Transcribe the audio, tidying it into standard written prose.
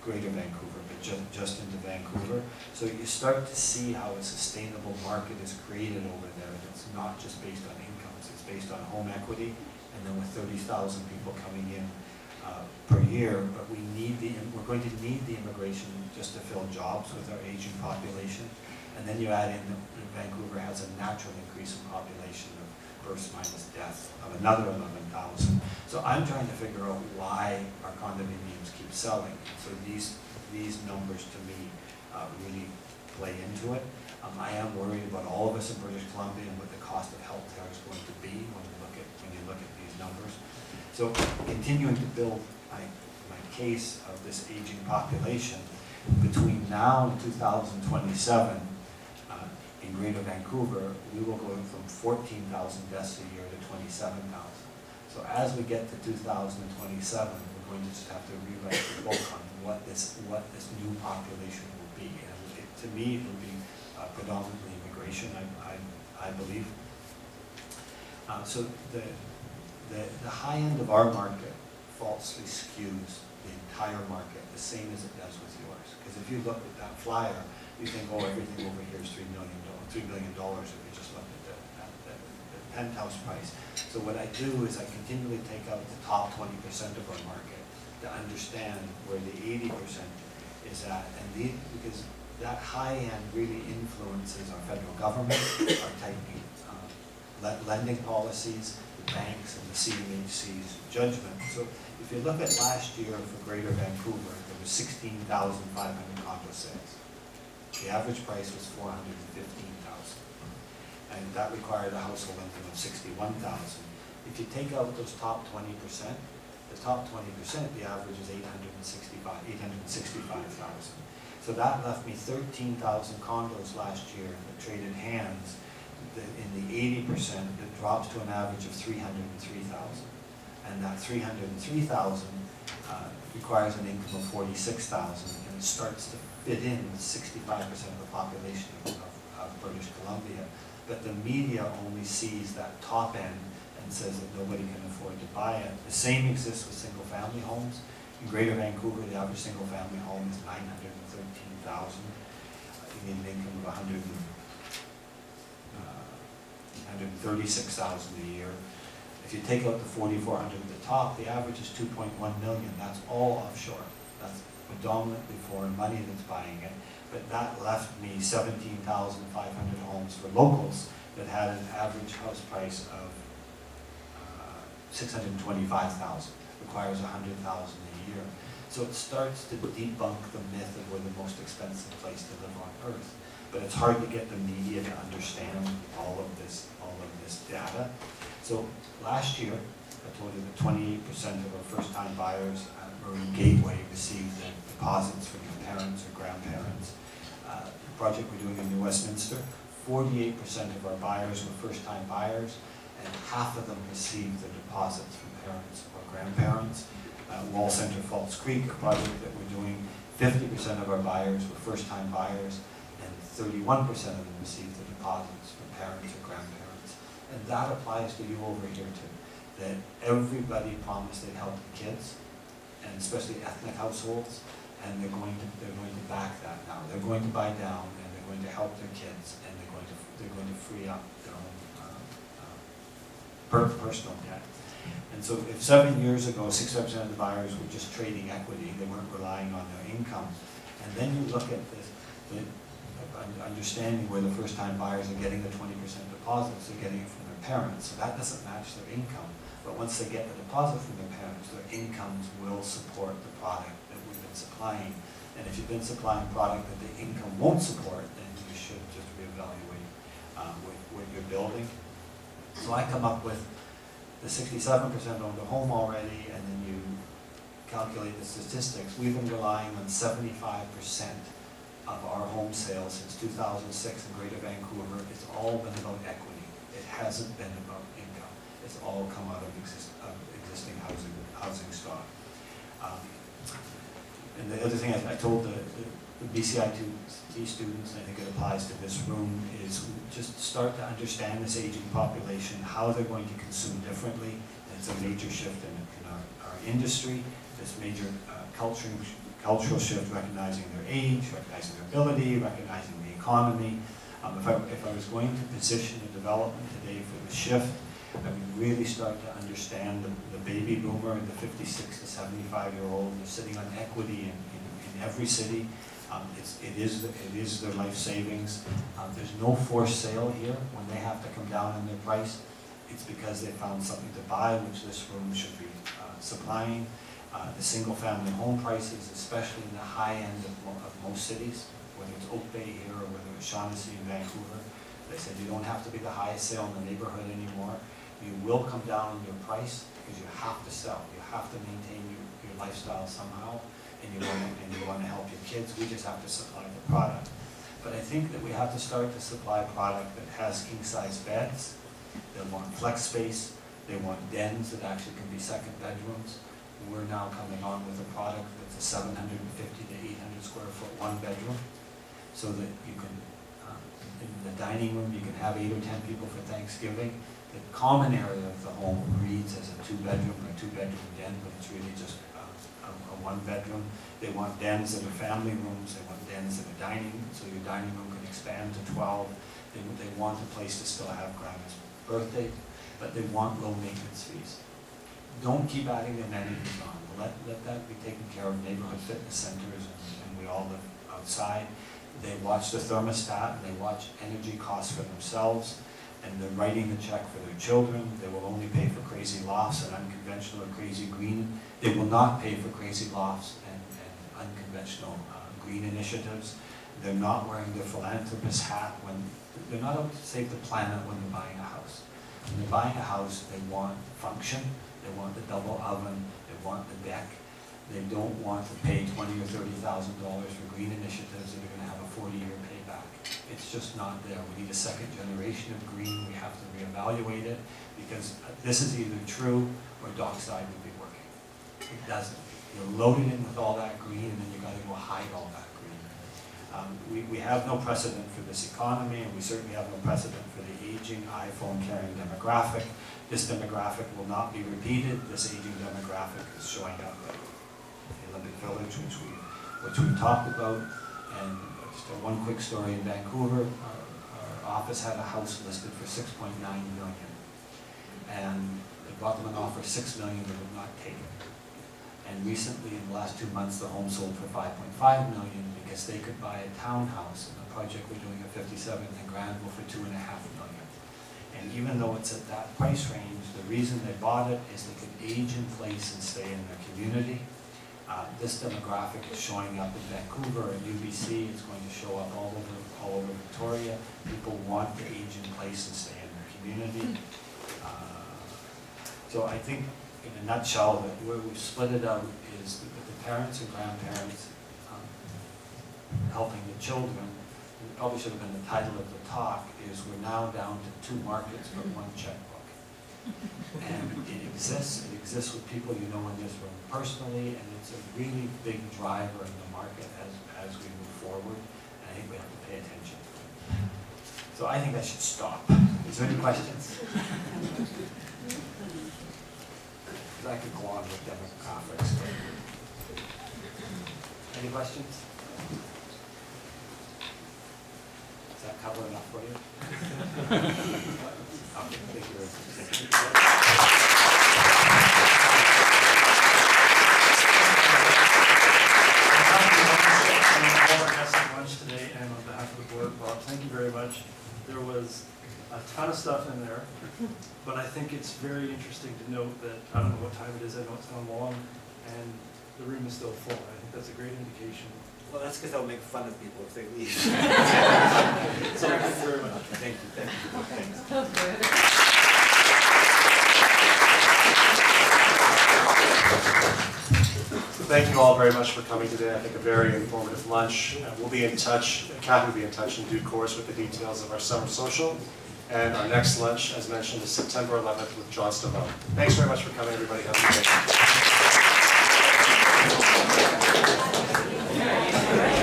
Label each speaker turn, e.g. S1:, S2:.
S1: Greater Vancouver, but just into Vancouver. So you start to see how a sustainable market is created over there. It's not just based on incomes, it's based on home equity, and then with 30,000 people coming in per year, but we're going to need the immigration just to fill jobs with our aging population. And then you add in that Vancouver has a natural increase in population of births minus deaths of another 11,000. So I'm trying to figure out why our condominiums keep selling. So these numbers to me really play into it. I am worried about all of us in British Columbia and what the cost of healthcare is going to be when you look at these numbers. So continuing to build my case of this aging population, between now and 2027, in Greater Vancouver, we will go from 14,000 deaths a year to 27,000. So as we get to 2027, we're going to just have to rewrite the book on what this new population will be. And to me, it will be predominantly immigration, I believe. So the high end of our market falsely skews the entire market the same as it does with yours. Because if you look at that flyer, you think, oh, everything over here is $3 million if you just look at the penthouse price. So what I do is I continually take out the top 20% of our market to understand where the 80% is at. And because that high end really influences our federal government, our tightening lending policies, the banks and the CMHC's judgment. So if you look at last year for Greater Vancouver, there was 16,500 condo sales. The average price was $415,000, and that required a household income of $61,000. If you take out those top 20%, the top 20%, the average is $865,000. So that left me 13,000 condos last year that traded hands. In the 80%, it drops to an average of 303,000, and that 303,000 requires an income of 46,000, and it starts to fit in with 65% of the population of British Columbia. But the media only sees that top end and says that nobody can afford to buy it. The same exists with single-family homes. In Greater Vancouver, the average single-family home is $913,000. You need an income of $136,000 a year. If you take out the 4,400 at the top, the average is 2.1 million. That's all offshore. That's predominantly foreign money that's buying it. But that left me 17,500 homes for locals that had an average house price of $625,000. Requires $100,000 a year. So it starts to debunk the myth of we're the most expensive place to live on earth. But it's hard to get the media to understand all of this data. So last year, I told you that 28% of our first-time buyers at Marine Gateway received their deposits from their parents or grandparents. The project we're doing in New Westminster, 48% of our buyers were first-time buyers, and half of them received their deposits from parents or grandparents. Wall Center Falls Creek, a project that we're doing, 50% of our buyers were first-time buyers, and 31% of them received the deposits from parents or grandparents. And that applies to you over here too, that everybody promised they'd help the kids, and especially ethnic households, and they're going to back that now. They're going to buy down, and they're going to help their kids, and they're going to free up their own personal debt. And so if 7 years ago, 65% of the buyers were just trading equity, they weren't relying on their income, and then you look at this, understanding where the first-time buyers are getting the 20% deposits, they're getting it from their parents, so that doesn't match their income. But once they get the deposit from their parents, their incomes will support the product that we've been supplying. And if you've been supplying product that the income won't support, then you should just reevaluate what you're building. So I come up with the 67% owned a home already, and then you calculate the statistics. We've been relying on 75% of our home sales since 2006 in Greater Vancouver. It's all been about equity. It hasn't been about income. It's all come out of existing housing stock. And the other thing I told the BCIT students, and I think it applies to this room, is just start to understand this aging population, how they're going to consume differently. And it's a major shift in our industry, this major cultural cultural shift, recognizing their age, recognizing their ability, recognizing the economy. If I was going to position the development today for the shift, I would really start to understand the baby boomer and the 56 to 75-year-old. They're sitting on equity in every city. It is their life savings. There's no forced sale here when they have to come down in their price. It's because they found something to buy, which this room should be supplying. The single-family home prices, especially in the high end of most cities, whether it's Oak Bay here or whether it's Shaughnessy in Vancouver, they said you don't have to be the highest sale in the neighborhood anymore. You will come down in your price because you have to sell. You have to maintain your lifestyle somehow, and you want to help your kids. We just have to supply the product. But I think that we have to start to supply product that has king-size beds. They want flex space. They want dens that actually can be second bedrooms. We're now coming on with a product that's a 750 to 800 square foot one bedroom, so that you can, in the dining room, you can have 8 or 10 people for Thanksgiving. The common area of the home reads as a 2-bedroom or a 2-bedroom den, but it's really just a 1-bedroom. They want dens that are family rooms. They want dens that are dining, so your dining room can expand to 12. They want a place to still have grandma's birthday, but they want low maintenance fees. Don't keep adding the amenities on. Let that be taken care of. Neighborhood fitness centers, and we all live outside. They watch the thermostat, and they watch energy costs for themselves, and they're writing the check for their children. They will only pay for crazy lofts and unconventional or crazy green. They will not pay for crazy lofts and unconventional green initiatives. They're not wearing their philanthropist hat when they're not out to save the planet when they're buying a house. When they're buying a house, they want function. They want the double oven, they want the deck. They don't want to pay $20,000 or $30,000 for green initiatives that are going to have a 40-year payback. It's just not there. We need a second generation of green. We have to reevaluate it, because this is either true or Dockside would be working. It doesn't. You're loaded in with all that green, and then you got to go hide all that green. We have no precedent for this economy, and we certainly have no precedent for the aging iPhone-carrying demographic. This demographic will not be repeated. This aging demographic is showing up at the Olympic Village, which we talked about. And just one quick story in Vancouver, our office had a house listed for $6.9 million. And they brought them an offer of $6 million, they would not take it. And recently, in the last 2 months, the home sold for $5.5 million because they could buy a townhouse in a project we're doing at 57th and Granville for $2.5 million. And even though it's at that price range, the reason they bought it is they could age in place and stay in their community. This demographic is showing up in Vancouver and UBC. It's going to show up all over Victoria. People want to age in place and stay in their community. So I think, in a nutshell, that where we've split it out is that the parents and grandparents helping the children. It probably should have been the title of the talk, is we're now down to 2 markets but 1 checkbook. And it exists with people you know in this room personally, and it's a really big driver in the market as we move forward, and I think we have to pay attention to it. So I think I should stop. Is there any questions? I could go on with demographics. Any questions? Does that cover enough for you? Okay, thank you very much.
S2: All our guests at lunch today, and on behalf of the board, Bob, thank you very much. There was a ton of stuff in there, but I think it's very interesting to note that, I don't know what time it is, I know it's not long, and the room is still full. I think that's a great indication.
S3: Well, that's because I'll make fun of people if they leave.
S2: So thank you very much.
S1: Thank you. Thanks.
S4: Thank you all very much for coming today. I think a very informative lunch. We'll be in touch, Kathy will be in touch in due course with the details of our summer social. And our next lunch, as mentioned, is September 11th with John Stavone. Thanks very much for coming, everybody. Have a good day.